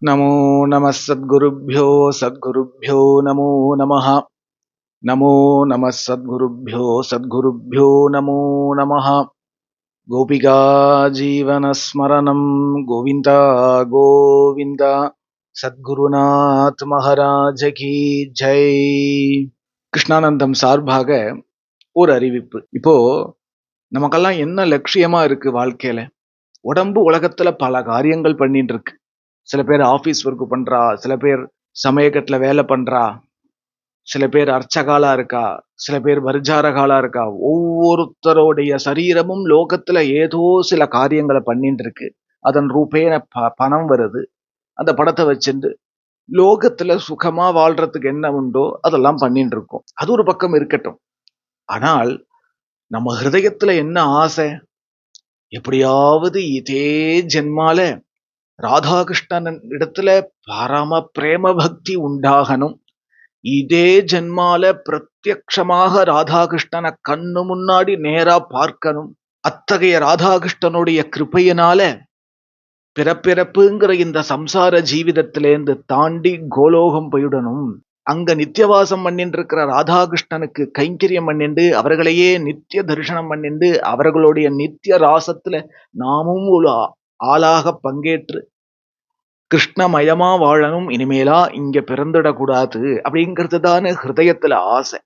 नमो नमः सद्गुरुभ्यो नमो नमः। नमो नमः सद्गुरुभ्यो नमो नमः। गोपिका जीवनस्मरणं गोविन्द गोविन्द। சத்குருநாத் மகாராஜ கி ஜெய். கிருஷ்ணானந்தம் சார்பாக ஒரு அறிவிப்பு. இப்போ நமக்கெல்லாம் என்ன லட்சியமா இருக்கு வாழ்க்கையில? உடம்பு உலகத்துல பல காரியங்கள் பண்ணிட்டு இருக்கு. சில பேர் ஆபீஸ் ஒர்க் பண்றா, சில பேர் சமயக்கட்டுல வேலை பண்றா, சில பேர் அர்ச்சகாலா இருக்கா, சில பேர் பரிஜாரகாலா இருக்கா. ஒவ்வொருத்தருடைய சரீரமும் லோகத்துல ஏதோ சில காரியங்களை பண்ணிட்டு இருக்கு. அதன் ரூபேன பணம் வருது. அந்த படத்தை வச்சுட்டு லோகத்துல சுகமா வாழ்றதுக்கு என்ன உண்டோ அதெல்லாம் பண்ணிட்டு இருக்கோம். அது ஒரு பக்கம் இருக்கட்டும். ஆனால் நம்ம ஹிருதயத்துல என்ன ஆசை? எப்படியாவது இதே ஜென்மால ராதாகிருஷ்ணன் இடத்துல பரம பிரேம பக்தி உண்டாகணும். இதே ஜென்மால பிரத்யக்ஷமாக ராதாகிருஷ்ணனை கண்ணு முன்னாடி நேரா பார்க்கணும். அத்தகைய ராதாகிருஷ்ணனுடைய கிருபையினால பிறப்பிறப்புங்கிற இந்த சம்சார ஜீவிதத்திலேருந்து தாண்டி கோலோகம் போயிடணும். அங்க நித்தியவாசம் பண்ணிட்டு இருக்கிற ராதாகிருஷ்ணனுக்கு கைங்கரியம் பண்ணிண்டு அவர்களையே நித்திய தரிசனம் பண்ணிண்டு அவர்களுடைய நித்திய ராசத்துல நாமும் ஒரு ஆளாக பங்கேற்று கிருஷ்ணமயமா வாழணும். இனிமேலா இங்க பிறந்துடக்கூடாது அப்படிங்கிறது தானே ஹிருதயத்துல ஆசை.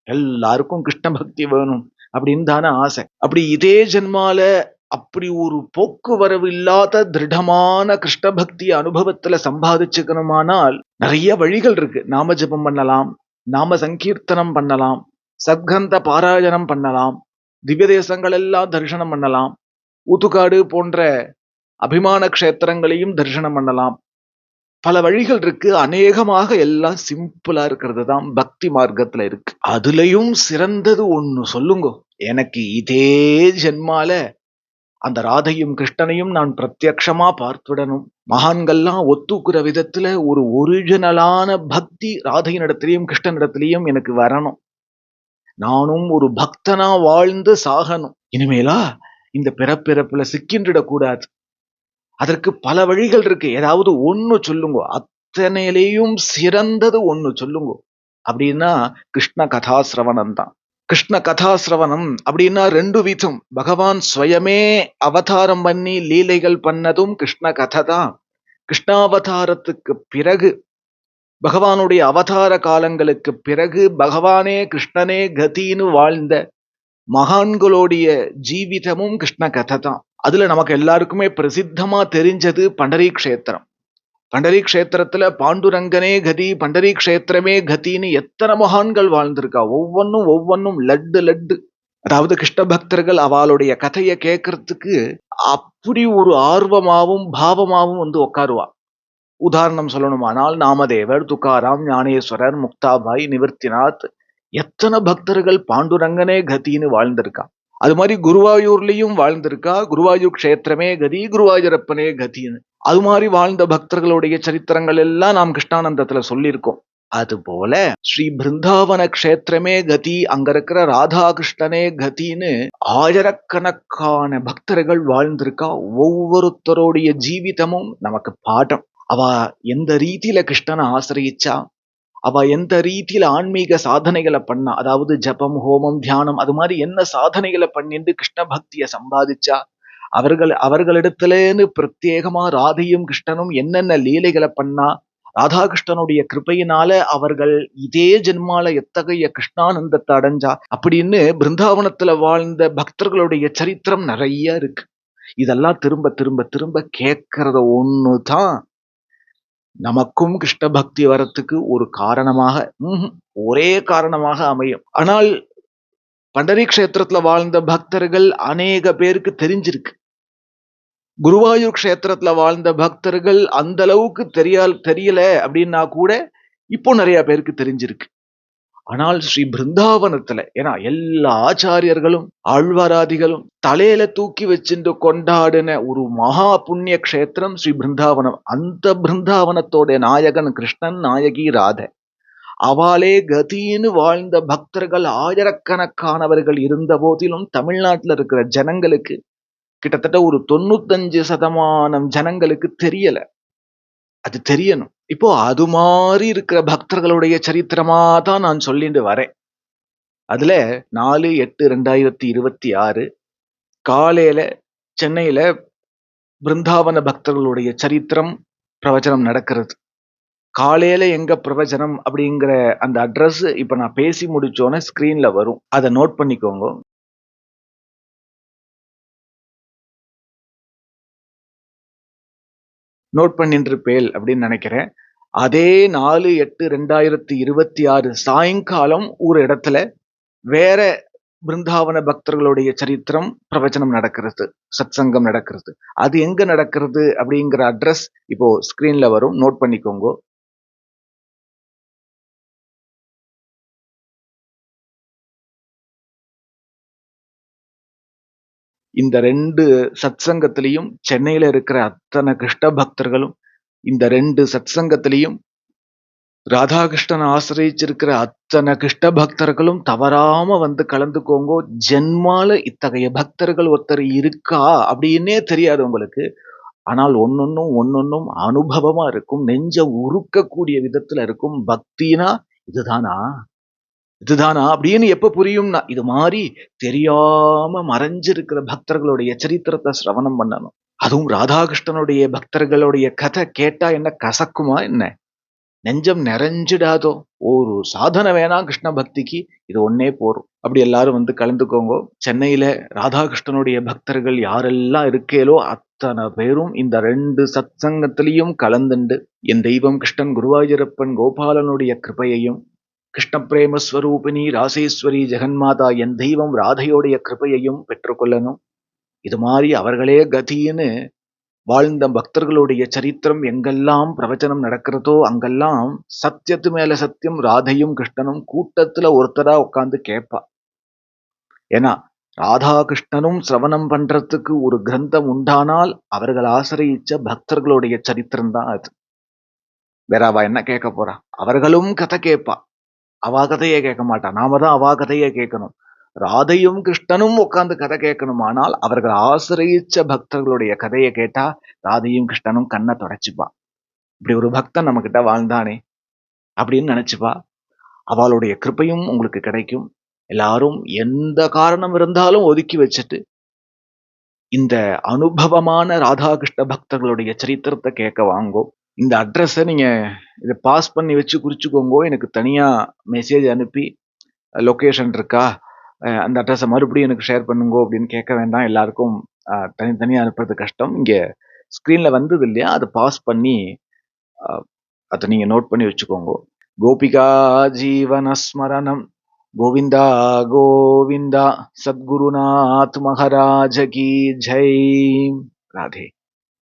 எல்லாருக்கும் கிருஷ்ண பக்தி வேணும் அப்படின்னு தானே ஆசை. அப்படி இதே ஜென்மால அப்படி ஒரு போக்குவரவு இல்லாத திருடமான கிருஷ்ண பக்தி அனுபவத்துல சம்பாதிச்சுக்கணுமானால் நிறைய வழிகள் இருக்கு. நாம ஜபம் பண்ணலாம், நாம சங்கீர்த்தனம் பண்ணலாம், சத்கந்த பாராயணம் பண்ணலாம், திவ்ய தேசங்கள் எல்லாம் தரிசனம் பண்ணலாம், ஊத்துக்காடு போன்ற அபிமான கஷேத்திரங்களையும் தரிசனம் பண்ணலாம். பல வழிகள் இருக்கு. அநேகமாக எல்லாம் சிம்பிளா இருக்கிறது தான் பக்தி மார்க்கத்துல இருக்கு. அதுலயும் சிறந்தது ஒண்ணு சொல்லுங்க. எனக்கு இதே ஜென்மால அந்த ராதையும் கிருஷ்ணனையும் நான் பிரத்யக்ஷமா பார்த்துடணும். மகான்கள்லாம் ஒத்துக்குற விதத்துல ஒரு ஒரிஜினலான பக்தி ராதையினிடத்திலையும் கிருஷ்ணனிடத்திலையும் எனக்கு வரணும். நானும் ஒரு பக்தனா வாழ்ந்து சாகணும். இனிமேலா இந்த பிறப்பிறப்புல சிக்கின்றிடக்கூடாது. அதற்கு பல வழிகள் இருக்கு. ஏதாவது ஒண்ணு சொல்லுங்க. அத்தனையிலேயும் சிறந்தது ஒண்ணு சொல்லுங்க. அப்படின்னா கிருஷ்ண கதாசிரவணம் தான். கிருஷ்ண கதாசிரவணம் அப்படின்னா ரெண்டு விதம். பகவான் ஸ்வயமே அவதாரம் பண்ணி லீலைகள் பண்ணதும் கிருஷ்ண கதை தான். கிருஷ்ணாவதாரத்துக்கு பிறகு பகவானுடைய அவதார காலங்களுக்கு பிறகு பகவானே கிருஷ்ணனே கதின்னு வாழ்ந்த மகான்களுடைய ஜீவிதமும் கிருஷ்ண கதை தான். அதுல நமக்கு எல்லாருக்குமே பிரசித்தமா தெரிஞ்சது பண்டரி கஷேத்திரம். பண்டரி கஷேத்திரத்துல பாண்டுரங்கனே கதி, பண்டரி கஷேத்திரமே கதின்னு எத்தனை மகான்கள் வாழ்ந்திருக்கா. ஒவ்வொன்னும் லட்டு லட்டு. அதாவது கிருஷ்ண பக்தர்கள் அவளுடைய கதையை கேட்கறதுக்கு அப்படி ஒரு ஆர்வமாவும் பாவமாவும் வந்து உட்காருவா. உதாரணம் சொல்லணுமானால் நாமதேவர், துக்காராம், ஞானேஸ்வரர், முக்தாபாய், நிவர்த்திநாத், எத்தனை பக்தர்கள் பாண்டுரங்கனே கதின்னு வாழ்ந்திருக்கா. அது மாதிரி குருவாயூர்லயும் வாழ்ந்திருக்கா. குருவாயூர் கஷேத்திரமே கதி, குருவாயூரப்பனே கதின்னு. அது மாதிரி வாழ்ந்த பக்தர்களுடைய சரித்திரங்கள் எல்லாம் நாம் கிருஷ்ணானந்தத்துல சொல்லியிருக்கோம். அது போல ஸ்ரீ பிருந்தாவன கஷேத்திரமே கதி, அங்க இருக்கிற ராதாகிருஷ்ணனே கதின்னு ஆயிரக்கணக்கான பக்தர்கள் வாழ்ந்திருக்கா. ஒவ்வொருத்தருடைய ஜீவிதமும் நமக்கு பாடம். அவ எந்த ரீதியில கிருஷ்ணனை ஆசிரியிச்சா, அவ எந்த ரீதியில ஆன்மீக சாதனைகளை பண்ணா, அதாவது ஜபம், ஹோமம், தியானம், அது மாதிரி என்ன சாதனைகளை பண்ணிட்டு கிருஷ்ண பக்திய சம்பாதிச்சா, அவர்களிடத்துலேன்னு பிரத்யேகமா ராதையும் கிருஷ்ணனும் என்னென்ன லீலைகளை பண்ணா, ராதாகிருஷ்ணனுடைய கிருபையினால அவர்கள் இதே ஜென்மால எத்தகைய கிருஷ்ணானந்தத்தை அடைஞ்சா அப்படின்னு பிருந்தாவனத்துல வாழ்ந்த பக்தர்களுடைய சரித்திரம் நிறைய இருக்கு. இதெல்லாம் திரும்ப திரும்ப திரும்ப கேட்கறத ஒண்ணுதான் நமக்கும் கிருஷ்ண பக்தி வரத்துக்கு ஒரு காரணமாக, ஒரே காரணமாக அமையும். ஆனால் பண்டரி கஷேத்திரத்துல வாழ்ந்த பக்தர்கள் அநேக பேருக்கு தெரிஞ்சிருக்கு. குருவாயூர் கஷேத்திரத்துல வாழ்ந்த பக்தர்கள் அந்த அளவுக்கு தெரியல அப்படின்னா கூட இப்போ நிறைய பேருக்கு தெரிஞ்சிருக்கு. ஆனால் ஸ்ரீ பிருந்தாவனத்துல, ஏன்னா எல்லா ஆச்சாரியர்களும் ஆழ்வாராதிகளும் தலையில தூக்கி வச்சுட்டு கொண்டாடின ஒரு மகா புண்ணிய கஷேத்திரம் ஸ்ரீ பிருந்தாவனம். அந்த பிருந்தாவனத்தோட நாயகன் கிருஷ்ணன், நாயகி ராதை. அவளே கதின்னு வாழ்ந்த பக்தர்கள் ஆயிரக்கணக்கானவர்கள் இருந்த போதிலும் தமிழ்நாட்டுல இருக்கிற ஜனங்களுக்கு கிட்டத்தட்ட ஒரு 95% ஜனங்களுக்கு தெரியல. அது தெரியணும். இப்போ அது மாதிரி இருக்கிற பக்தர்களுடைய சரித்திரமா தான் நான் சொல்லிட்டு வரேன். அதுல 4/8/2026 காலையில சென்னையில பிருந்தாவன பக்தர்களுடைய சரித்திரம் பிரவச்சனம் நடக்கிறது. காலையில எங்க பிரவச்சனம் அப்படிங்கிற அந்த அட்ரஸ் இப்ப நான் பேசி முடிச்சோனே ஸ்கிரீன்ல வரும். அத நோட் பண்ணிக்கோங்க. நோட் பண்ணின்றிருப்பேல் அப்படின்னு நினைக்கிறேன். அதே 4/8/2026 சாயங்காலம் ஒரு இடத்துல வேற பிருந்தாவன பக்தர்களுடைய சரித்திரம் பிரவச்சனம் நடக்கிறது. சத்சங்கம் நடக்கிறது. அது எங்க நடக்கிறது அப்படிங்கிற அட்ரஸ் இப்போ ஸ்கிரீன்ல வரும். நோட் பண்ணிக்கோங்க. இந்த 2 சத்சங்கத்திலயும் சென்னையில இருக்கிற அத்தனை கிருஷ்ண பக்தர்களும் இந்த 2 சத்சங்கத்திலயும் ராதாகிருஷ்ணன் ஆசிரியச்சிருக்கிற அத்தனை கிருஷ்ண பக்தர்களும் தவறாம வந்து கலந்துக்கோங்கோ. ஜென்மால இத்தகைய பக்தர்கள் ஒருத்தர் இருக்கா அப்படின்னே தெரியாது உங்களுக்கு. ஆனால் ஒன்னொன்னும் அனுபவமா இருக்கும். நெஞ்ச உருக்கக்கூடிய விதத்துல இருக்கும். பக்தினா இதுதானா? இதுதானா? அப்படின்னு எப்ப புரியும்னா, இது மாரி தெரியாம மறைஞ்சிருக்கிற பக்தர்களுடைய சரித்திரத்த சிரவணம் பண்ணணும். அதுவும் ராதாகிருஷ்ணனுடைய பக்தர்களுடைய கதை கேட்டா என்ன கசக்குமா என்ன? நெஞ்சம் நிறைஞ்சிடாதோ? ஒரு சாதனை வேணாம் கிருஷ்ண பக்திக்கு. இது ஒண்ணே போரும். அப்படி எல்லாரும் வந்து கலந்துக்கோங்கோ. சென்னையில ராதாகிருஷ்ணனுடைய பக்தர்கள் யாரெல்லாம் இருக்கேலோ அத்தனை பேரும் இந்த 2 சத்சங்கத்திலையும் கலந்துண்டு என் தெய்வம் கிருஷ்ணன் குருவாயூரப்பன் கோபாலனுடைய கிருபையையும் கிருஷ்ண பிரேம ஸ்வரூபிணி ராசேஸ்வரி ஜெகன்மாதா என் தெய்வம் ராதையோடைய கிருபையையும் பெற்றுக்கொள்ளணும். இது மாதிரி அவர்களே கதின்னு வாழ்ந்த பக்தர்களுடைய சரித்திரம் எங்கெல்லாம் பிரவச்சனம் நடக்கிறதோ அங்கெல்லாம் சத்தியத்து மேல சத்தியம் ராதையும் கிருஷ்ணனும் கூட்டத்துல ஒருத்தரா உட்கார்ந்து கேட்பா. ஏன்னா ராதா கிருஷ்ணனும் சிரவணம் பண்றதுக்கு ஒரு கிரந்தம் உண்டானால் அவர்கள் ஆசிரியிச்ச பக்தர்களுடைய சரித்திரம் தான் அது. வேற அவ என்ன கேட்க போறா? அவர்களும் கதை கேட்பா. அவா கதையே கேட்க மாட்டா. நாம தான் அவா கதையே கேட்கணும். ராதையும் கிருஷ்ணனும் உட்கார்ந்து கதை கேட்கணுமானால் அவர்கள் ஆசிரியிச்ச பக்தர்களுடைய கதையை கேட்டா ராதையும் கிருஷ்ணனும் கண்ணை தொடச்சுப்பா. இப்படி ஒரு பக்தன் நம்ம கிட்ட வாழ்ந்தானே அப்படின்னு நினைச்சுப்பா. அவளுடைய கிருபையும் உங்களுக்கு கிடைக்கும். எல்லாரும் எந்த காரணம் இருந்தாலும் ஒதுக்கி வச்சுட்டு இந்த அனுபவமான ராதாகிருஷ்ண பக்தர்களுடைய சரித்திரத்தை கேட்க வாங்கோ. இந்த அட்ரஸை நீங்க இதை பாஸ் பண்ணி வச்சு குறிச்சுக்கோங்கோ. எனக்கு தனியா மெசேஜ் அனுப்பி லொகேஷன் இருக்கா, அந்த அட்ரஸை மறுபடியும் எனக்கு ஷேர் பண்ணுங்கோ அப்படின்னு கேட்க வேண்டாம். எல்லாருக்கும் தனித்தனியா அனுப்புறது கஷ்டம். இங்க ஸ்கிரீன்ல வந்தது இல்லையா, அதை பாஸ் பண்ணி அதை நீங்க நோட் பண்ணி வச்சுக்கோங்க. கோபிகா ஜீவனஸ்மரணம் கோவிந்தா கோவிந்தா. சத்குருநாத் மகாராஜ கி ஜெய். ராதே.